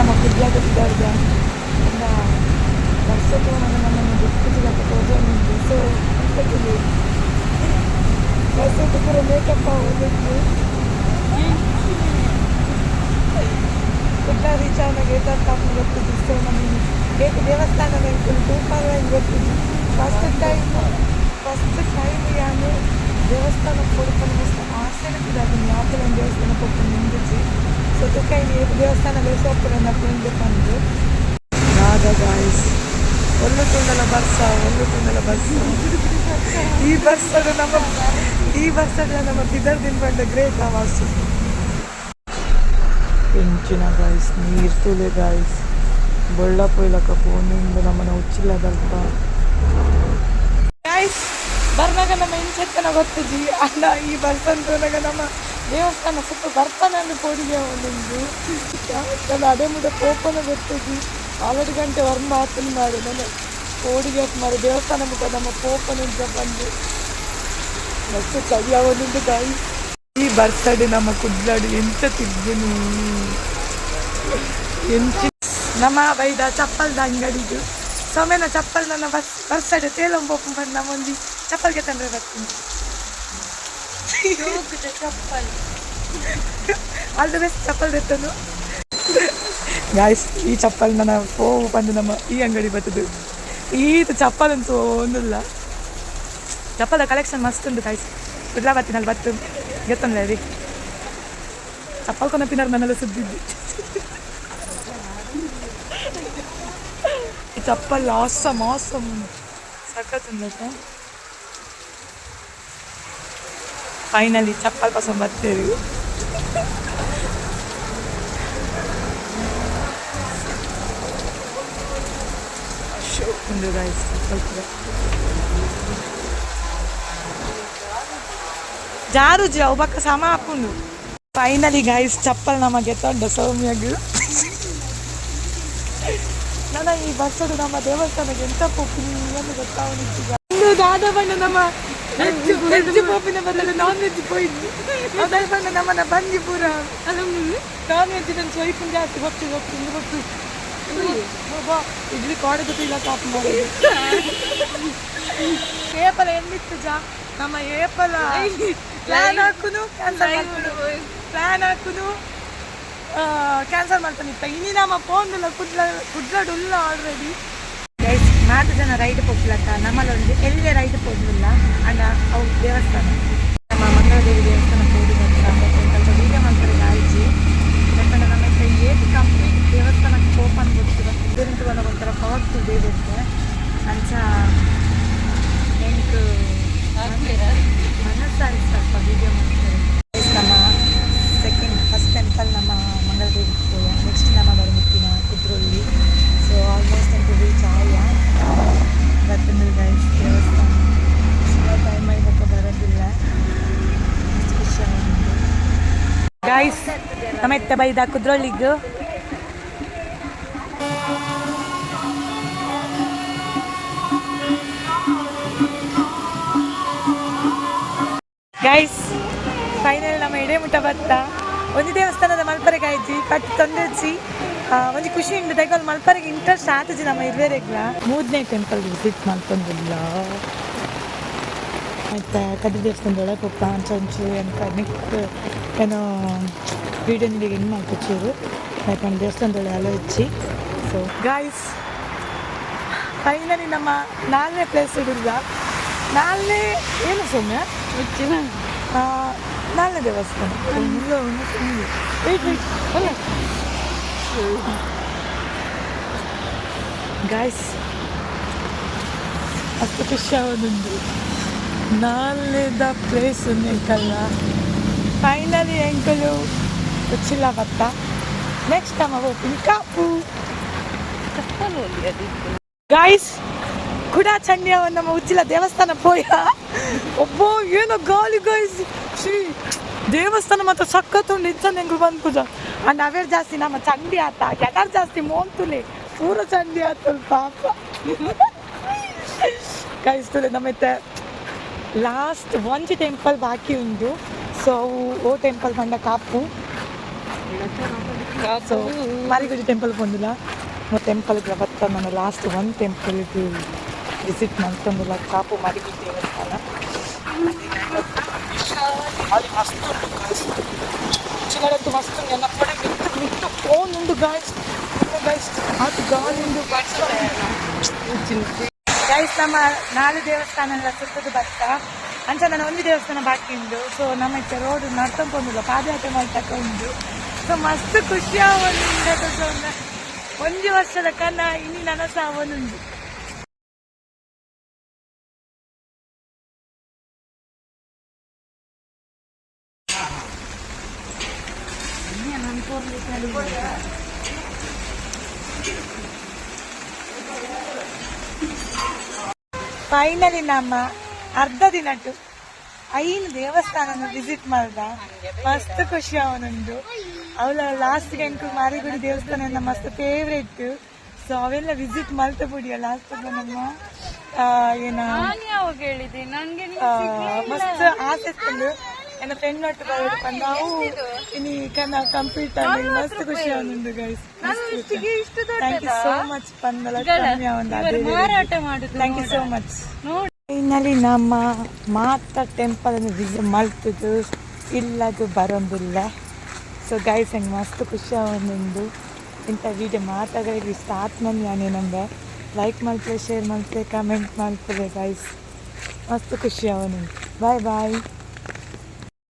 ನಮ್ಮ ಕುಡ್ಲಾಗಿದ್ದಾರ್ಗ ಅಂದ ವರ್ಷಕ್ಕೆ ನಮ್ಮನ್ನು ಬಿಟ್ಟು ಹೋದ್ರೆ ನಿಂತು ಸೊ ಅಂತಲ್ಲಿ ವರ್ಷಕ್ಕೆ ಪೂರ ಮೇಕಪ್ ಹೋಗಿದ್ದು ಕುಡ್ಲ ರೀಚ್ ಆದಾಗ ಏತಾಪ್ಪ ಗೊತ್ತಿದ್ದು ಸೊ ನಮಗೆ ಏಕೆ ದೇವಸ್ಥಾನ ಸೂಪರ್ ಆಗಿ ಗೊತ್ತಿದ್ದು ಫಸ್ಟ್ ಟೈಮ್ ಯಾನು ದೇವಸ್ಥಾನಕ್ಕೆ ಕೊಡ್ಕೊಂಡು ಮಸ್ತ್ ಆಸೆನೇ ಇದಾಗಿನಿ ಯಾಪಲ ಒಂದು ದೇವಸ್ಥಾನಕ್ಕೆ ಹೋಗ್ಕೊಂಡು ನಿಂದಿಸಿ ಸೊ ತುಕೈ ದೇವಸ್ಥಾನದಲ್ಲಿ ಸೋಪುರನ್ನ ಫ್ರೆಂಡ್ ಬಂದು ರಾಧ ಗಾಯ್ಸ್ ಒಳ್ಳು ತುಂಡಲ ಬರ್ಸ ಈ ಬರ್ಸದ ನಮ್ಮ ಬಿದರ್ದಿನ ಬಂದ ಗ್ರೇಟ್ ಆವಾಸು పెంచిన గాయస్ నీరుతులే గాయస్ బొళ్ళపోయిలక పోనింದು ನಮ್ಮನ್ನ ಉಚ್ಚಿಲ್ಲದಲ್ಪ ಗಾಯ್ಸ್ ಬರ್ನಾಗ ನಮ್ಮ ಇಂಚೆತ್ತನ ಗೊತ್ತಿದ್ದಿ ಅಣ್ಣ ಈ ಬರ್ಸಂತನಾಗ ನಮ್ಮ ದೇವಸ್ಥಾನ ಸುತ್ತ ಬರ್ತಾನಂದು ಕೋಡಿಗೆ ಒಂದೊಂದು ಅದೇ ಮುದ ಪೋಪನ ಗೊತ್ತಿದ್ದಿ ಆಲ್ರೆಡಿ ಗಂಟೆ ವರ್ಮ ಆತನ ಮಾಡಿ ನನ್ನ ಕೋಡಿಗೆ ಮಾರಿ ದೇವಸ್ಥಾನ ಮುಖ ನಮ್ಮ ಪೋಪನಿಂದ ಬಂದು ಮಸ್ತ್ ಚಳಿ ಅವನಿಂದ ಗಾಯ್ಸ್ ಈ ಬರ್ತಾಡೆ ನಮ್ಮ ಕುಡ್ಲಾಡಿ ಎಂತ ತಿದ್ದನು ಎಂತ ನಮ್ಮ ಬೈದ ಚಪ್ಪಲ್ದ ಅಂಗಡಿದು ಸೊಮೆನ ಚಪ್ಪಲ್ ನನ್ನ ಬರ್ತಾಡೆ ತೇಲಂಬೋಪು ಬಂದು ನಮ್ಮೊಂದು ಚಪ್ಪಲ್ಗೆ ತಂದ್ರೆ ಬರ್ತೀನಿ chappal all the best chappal ತೆತ್ತನು ಗಾಯ್ಸ್ ಈ ಚಪ್ಪಲ್ ನನ್ನ ಹೋಗು ಬಂದು ನಮ್ಮ ಈ ಅಂಗಡಿ ಬರ್ತದೆ ಈದು ಚಪ್ಪಲ್ ಅಂತೂ ಒಂದಿಲ್ಲ ಚಪ್ಪಲ್ದ ಕಲೆಕ್ಷನ್ ಮಸ್ತ್ ಉಂಟು ಗಾಯ್ಸ್ ಬಿಡ್ಲಾ ಬರ್ತೀನಲ್ಲಿ ಬತ್ತು ಗೊತ್ತಂದ್ರೆ ರೀ ಚಪ್ಪಲ್ ಕೊನ ಪಿನ್ನರ್ ನನ್ನೆಲ್ಲ ಸುದ್ದಿದ್ದು ಈ ಚಪ್ಪಲ್ ಆಸಮ್ ಸಖತ್ತುಂದ ಫೈನಲಿ ಚಪ್ಪಲ್ ಪಸಂದ್ ಬರ್ತೇವೆ ಶೋಕುಂಡು ಗಾಯ್ಸ್ ಚಪ್ಪಲ್ ಕೂಡ ಜಾರುಜಿ ಅವು ಪಕ್ಕ ಸಮ ಹಾಕೊಂಡು ಫೈನಲಿ ಗಾಯ್ಸ್ ಚಪ್ಪಲ್ ನಮಗೆ ತೊಂಡ ಸೌಮ್ಯಗೂ ನನ್ನ ಈ ಬಸ್ಸದು ನಮ್ಮ ದೇವಸ್ಥಾನಕ್ಕೆ ಎಂತ ಪೋಪಿನಿ ಎಂದು ಗೊತ್ತಾವನಿತ್ತು ದಾದ ಬಣ್ಣ ನಮ್ಮ ವೆಜ್ ಪೋಪಿನ ಬದಲು ನಾನ್ ವೆಜ್ ಪೋಯಿದ್ದು ಅದೇ ಬಣ್ಣ ನಮ್ಮನ್ನ ಬಂದಿ ಪೂರ ನಾನ್ ವೆಜ್ ನನ್ನ ಸ್ವೈಪನ್ ಜಾಸ್ತಿ ಗೊತ್ತು ಇಡ್ಲಿ ಕಾಡೆ ಗೊತ್ತಿಲ್ಲ ಕಾಪು ಮಾಡಿ ಏಪಲ ಎಂದಿತ್ತು ಜಾ ನಮ್ಮ ಏಪಲ ಪ್ಲಾನ್ ಹಾಕುನು ಕ್ಯಾನ್ಸಲ್ ಮಾಡ್ತಾನಿತ್ತ ಇನ್ನು ನಮ್ಮ ಫೋನ್ಲ ಕುಡ್ಲಾಡುಲ್ಲ ಆಲ್ರೆಡಿ ಗೈಸ್ 4 ಜನ ರೈಡ್ ಹೋಗ್ಲಕ್ಕ ನಮ್ಮಲ್ಲೊಂದು ಎಲ್ಲಿಗೆ ರೈಡ್ ಹೋಗ್ಲಿಲ್ಲ ಅಂಡ್ ಅವು ದೇವಸ್ಥಾನ ನಮ್ಮ ಮಂಗಳದೇವಿ ದೇವಸ್ಥಾನಕ್ಕೆ ಹೋಗಿ ಸ್ವಲ್ಪ ವೀಡಿಯೋ ಮಾಡ್ತಾರೆ ಗಾಯಿಜಿ ಯಾಕಂದ್ರೆ ನಮ್ಮ ಏಟ್ ಕಂಪ್ಲೀಟ್ ದೇವಸ್ಥಾನಕ್ಕೆ ಓಪನ್ ಗೊತ್ತಿಲ್ಲ ಇದರಿಂದ ಒಂದು ಒಂಥರ ಪವರ್ಫುಲ್ ದೇವಿ ಇರುತ್ತೆ ಅಂಚ ಎಂಟು ಮನಸ್ಸಾರಿ ಸ್ವಲ್ಪ ವೀಡಿಯೋ ಮಾಡ್ತಾರೆ ನಮ್ಮ ಫಸ್ಟ್ ಟೆಂಪಲ್ ನಮ್ಮ ಮಂಗಳದೇವಿ ನೆಕ್ಸ್ಟ್ ನಮ್ಮ ಬರಮುತ್ತಿನ ಕುದ್ರೊಳ್ಳಿ ಸೊ ಆಲ್ಮೋಸ್ಟ್ ಅಂತ ರೀಚ್ ಆಯ ಬರ್ತಂದ್ರೆ ಗೈಸ್ ದೇವಸ್ಥಾನ ಟೈಮ್ ಆಗಿ ಬರೋದಿಲ್ಲ ಖುಷಿ ಗೈಸ್ ನಮ್ಮ ಎತ್ತ ಬೈದ ಕುದ್ರೊಳ್ಳಿಗೂ ಗೈಸ್ ಫೈನಲ್ ನಮ್ಮ ಎಡೆಮುಟ ಬತ್ತ ಒಂದು ದೇವಸ್ಥಾನದ ಮಲ್ಪರೆ ಗಾಯ್ಜಿ ಕಟ್ ತಂದಿಸಿ ಒಂದು ಖುಷಿ ಉಂಟು ತೆಗೊಂಡು ಮಲ್ಪರೆಗೆ ಇಂಟ್ರೆಸ್ಟ್ ಆತಜಿ ನಮ್ಮ ಇರುವೆರೆಗ್ಲ 3ನೇ ಟೆಂಪಲ್ ವಿಸಿಟ್ ಮಾಡ್ಕೊಂಡಿಲ್ಲ ಮತ್ತು ಕದ್ದಿ ದೇವಸ್ಥಾನದೊಳಗೆ ಪಪ್ಪ ಅಂಚು ನೆಕ್ ಏನೋ ವೀಡಿಯೋ ನಿಮಗೆ ಹೆಂಗೆ ಮಾಡ್ಕೊಚ್ಚೋರು ಯಾಕಂದ್ರೆ ದೇವಸ್ಥಾನದೊಳಗೆ ಅಲ್ಲ ಹೆಚ್ಚಿ ಸೊ ಗಾಯ್ಸ್ ಫೈನಲಿ ನಮ್ಮ 4ನೇ ಪ್ಲೇಸ್ ಹಿಡಿದ 4ನೇ ಏನು ಸೌಮ್ಯ ಹೆಚ್ಚಿನ 4ನೇ ದೇವಸ್ಥಾನ ಗಾಯ್ಸ್ ಅಷ್ಟು ಖುಷಿ ಆಗೋದುಂಟು 4ನೇದ ಪ್ಲೇಸ್ ಎಂಕಲ್ಲ ಫೈನಲಿ ಎಂಕಲು ಗೊತ್ತಿಲ್ಲ ಬತ್ತ ನೆಕ್ಸ್ಟ್ ಟೈಮ್ ಹೋಗ್ತೀನಿ ಕಾಪು ಗಾಯ್ಸ್ ಕೂಡ ಚಂಡಿಯ ನಮ್ಮ ಉಚ್ಚಿಲ ದೇವಸ್ಥಾನ ಪೋಯ ಒಬ್ಬ ಏನೋ ಗಾಳಿ ಗಾಯ್ಸ್ ಶ್ರೀ ದೇವಸ್ಥಾನ ಮಾತ್ರ ಸಖತ್ತುಂಡು ಇಚ್ಚಂದು ಹೆಂಗೆ ಬಂದು ಪೂಜ ಅಂಡ್ ಅವೇರ್ ಜಾಸ್ತಿ ನಮ್ಮ ಚಂಡಿ ಆತ ಕೆಟರ್ ಜಾಸ್ತಿ ಮೋಂತುಲೆ ಪೂರ ಚಂಡಿ ಆತ ಪಾಪ ಗಾಯ್ಸ್ತದೆ ನಮ್ಮತ್ತೆ ಲಾಸ್ಟ್ ಒಂಜಿ ಟೆಂಪಲ್ ಬಾಕಿ ಉಂಡು ಸೊ ಓ ಟೆಂಪಲ್ ಬಂದ ಕಾಪು ಸೊ ಮಾರಿಗುಡಿ ಟೆಂಪಲ್ ಬಂದಿಲ್ಲ ಟೆಂಪಲ್ಗೆ ಬತ್ತ ನಾನು ಲಾಸ್ಟ್ ಒಂದು ಟೆಂಪಲ್ಗೆ ವಿಸಿಟ್ ಮಾಡ್ಕೊಂಡಿಲ್ಲ ಕಾಪು ಮಾರಿಗುಡಿ ದೇವಸ್ಥಾನ ಅಲ್ಲಿ ಮಸ್ತ್ ಚಿನ್ನದಂತೂ ಮಸ್ತ್ ಉಂಟು ಎಲ್ಲ ಕಡೆ ಮಿಟ್ಟು ಫೋನ್ ಉಂಟು ಗಾಯ್ಸ್ ಅದು ಗಾಳಿ ಉಂಟು ಗೈಸ್ ನಮ್ಮ 4 ದೇವಸ್ಥಾನ ಎಲ್ಲ ಸುತ್ತದು ಬರ್ತಾ ಅಂಚ ನಾನು ಒಂದು ದೇವಸ್ಥಾನ ಬಾಕಿ ಉಂಟು ಸೊ ನಮ್ಮ ಇತ್ತ ರೋಡ್ ನಡ್ಕೊಂಡು ಬಂದಿಲ್ಲ ಪಾದಯಾತ್ರೆ ಮಾಡ್ತಕ್ಕ ಉಂಟು ಸೊ ಮಸ್ತ್ ಖುಷಿ ಆವೊಂದು ಸೊ ಒಂದು ವರ್ಷದ ಕನ್ನ ಇನ್ನು ನನಸ ಅವನುಂಟು ಫೈನಲಿ ನಮ್ಮ ಅರ್ಧ ದಿನಟ್ಟು 5 ದೇವಸ್ಥಾನ ವಿಸಿಟ್ ಮಾಡ್ದ ಮಸ್ತ್ ಖುಷಿ ಅವನುಂಡು ಅವಳ ಲಾಸ್ಟ್ಗೆ ಎಂಕು ಮಾರಿಗುಡಿ ದೇವಸ್ಥಾನ ಮಸ್ತ್ ಫೇವ್ರೇಟ್ ಸೊ ಅವೆಲ್ಲ ವಿಸಿಟ್ ಮಾಡ್ತಾ ಬಿಡಿಯ ಲಾಸ್ಟ್ ನಮ್ಮ ಏನ ಮಸ್ತ್ ಆಸೆ ಇತ್ತು ನನ್ನ ಫ್ರೆಂಡ್ ಒಟ್ಟು ಬರೋದು ನಾವು ಇನ್ನು ಕನ್ನ ಕಂಪ್ಲೀಟ್ ಆಗಿ ಮಸ್ತ್ ಖುಷಿ ಅವನುಂಡು guys thank you so much ಪಂದಲ thank you so much finally ನಮ್ಮ ಮಾತಾ ಟೆಂಪಲ್ ಅನ್ನು ವಿಸಿಟ್ ಮಾಡ್ತಿದ್ದು ಇಲ್ಲದು ಬರೋದಿಲ್ಲ ಸೊ ಗೈಸ್ ಹಂಗೆ ಮಸ್ತ್ ಖುಷಿ ಅವನುಂಡು ಇಂಥ ವಿಡಿಯೋ ಮಾತಾಡೋದು ಇಷ್ಟ ಆತ್ಮನಿ ನಾನೇ ನಮಗೆ ಲೈಕ್ ಮಾಡ್ತಾರೆ ಶೇರ್ ಮಾಡ್ತಾರೆ ಕಮೆಂಟ್ ಮಾಡ್ತಾರೆ ಗೈಸ್ ಮಸ್ತ್ ಖುಷಿ ಅವನುಂಡು ಬಾಯ್ ಬಾಯ್